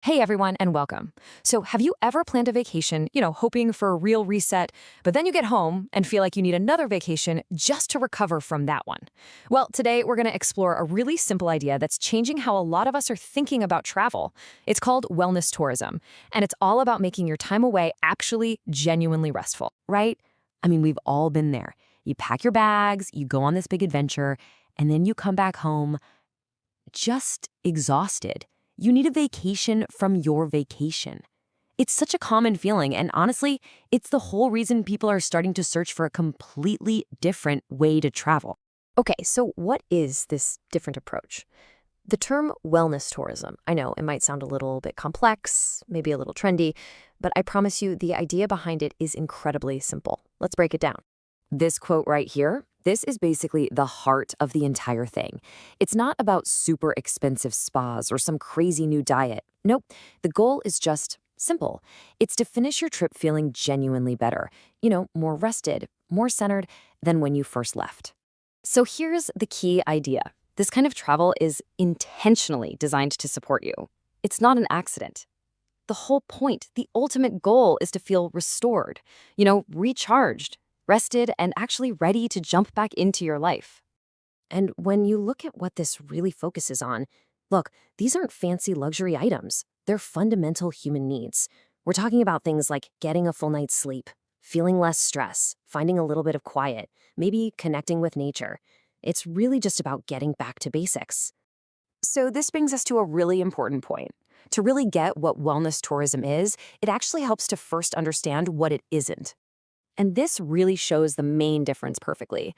Hey everyone, and welcome. So, have you ever planned a vacation, hoping for a real reset, but then you get home and feel like you need another vacation just to recover from that one? Well, today we're going to explore a really simple idea that's changing how a lot of us are thinking about travel. It's called wellness tourism, and it's all about making your time away actually genuinely restful, right? I mean, we've all been there. You pack your bags, you go on this big adventure, and then you come back home just exhausted. You need a vacation from your vacation. It's such a common feeling, and honestly, it's the whole reason people are starting to search for a completely different way to travel. Okay, so what is this different approach? The term wellness tourism, I know it might sound a little bit complex, maybe a little trendy, but I promise you the idea behind it is incredibly simple. Let's break it down. This quote right here, this is basically the heart of the entire thing. It's not about super expensive spas or some crazy new diet. Nope, the goal is just simple. It's to finish your trip feeling genuinely better, more rested, more centered than when you first left. So here's the key idea. This kind of travel is intentionally designed to support you. It's not an accident. The whole point, the ultimate goal is to feel restored, recharged, rested, and actually ready to jump back into your life. And when you look at what this really focuses on, look, these aren't fancy luxury items. They're fundamental human needs. We're talking about things like getting a full night's sleep, feeling less stress, finding a little bit of quiet, maybe connecting with nature. It's really just about getting back to basics. So this brings us to a really important point. To really get what wellness tourism is, it actually helps to first understand what it isn't. And this really shows the main difference perfectly.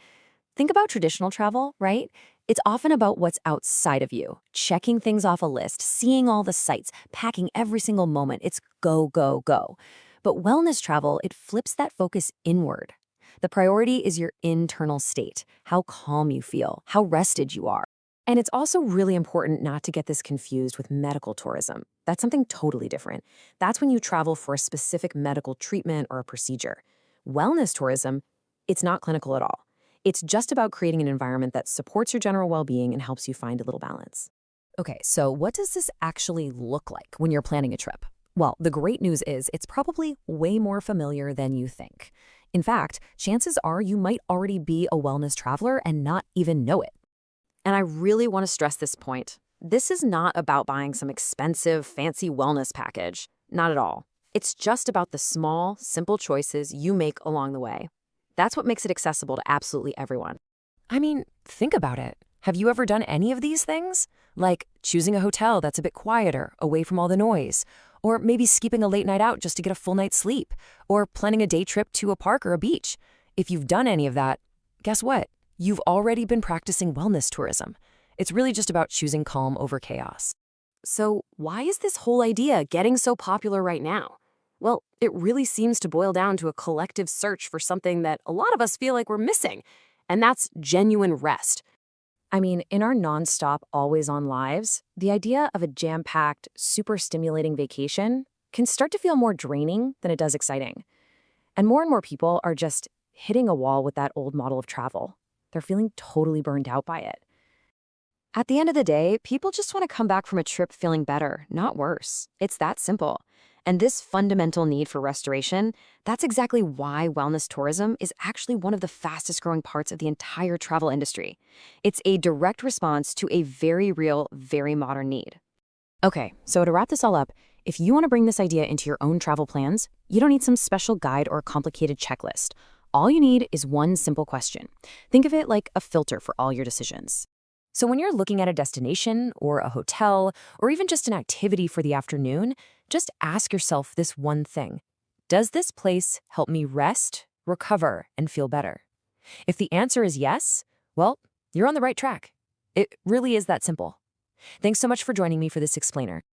Think about traditional travel, right? It's often about what's outside of you, checking things off a list, seeing all the sights, packing every single moment. It's go, go, go. But wellness travel, it flips that focus inward. The priority is your internal state, how calm you feel, how rested you are. And it's also really important not to get this confused with medical tourism. That's something totally different. That's when you travel for a specific medical treatment or a procedure. Wellness tourism, it's not clinical at all. It's just about creating an environment that supports your general well-being and helps you find a little balance. Okay, so what does this actually look like when you're planning a trip? Well, the great news is it's probably way more familiar than you think. In fact, chances are you might already be a wellness traveler and not even know it. And I really want to stress this point. This is not about buying some expensive, fancy wellness package. Not at all. It's just about the small, simple choices you make along the way. That's what makes it accessible to absolutely everyone. I mean, think about it. Have you ever done any of these things? Like choosing a hotel that's a bit quieter, away from all the noise, or maybe skipping a late night out just to get a full night's sleep, or planning a day trip to a park or a beach. If you've done any of that, guess what? You've already been practicing wellness tourism. It's really just about choosing calm over chaos. So why is this whole idea getting so popular right now? Well, it really seems to boil down to a collective search for something that a lot of us feel like we're missing, and that's genuine rest. I mean, in our nonstop, always-on lives, the idea of a jam-packed, super stimulating vacation can start to feel more draining than it does exciting. And more people are just hitting a wall with that old model of travel. They're feeling totally burned out by it. At the end of the day, people just want to come back from a trip feeling better, not worse. It's that simple. And this fundamental need for restoration, that's exactly why wellness tourism is actually one of the fastest growing parts of the entire travel industry. It's a direct response to a very real, very modern need. Okay, so to wrap this all up, if you want to bring this idea into your own travel plans, you don't need some special guide or complicated checklist. All you need is one simple question. Think of it like a filter for all your decisions. So when you're looking at a destination or a hotel or even just an activity for the afternoon, just ask yourself this one thing. Does this place help me rest, recover, and feel better? If the answer is yes, well, you're on the right track. It really is that simple. Thanks so much for joining me for this explainer.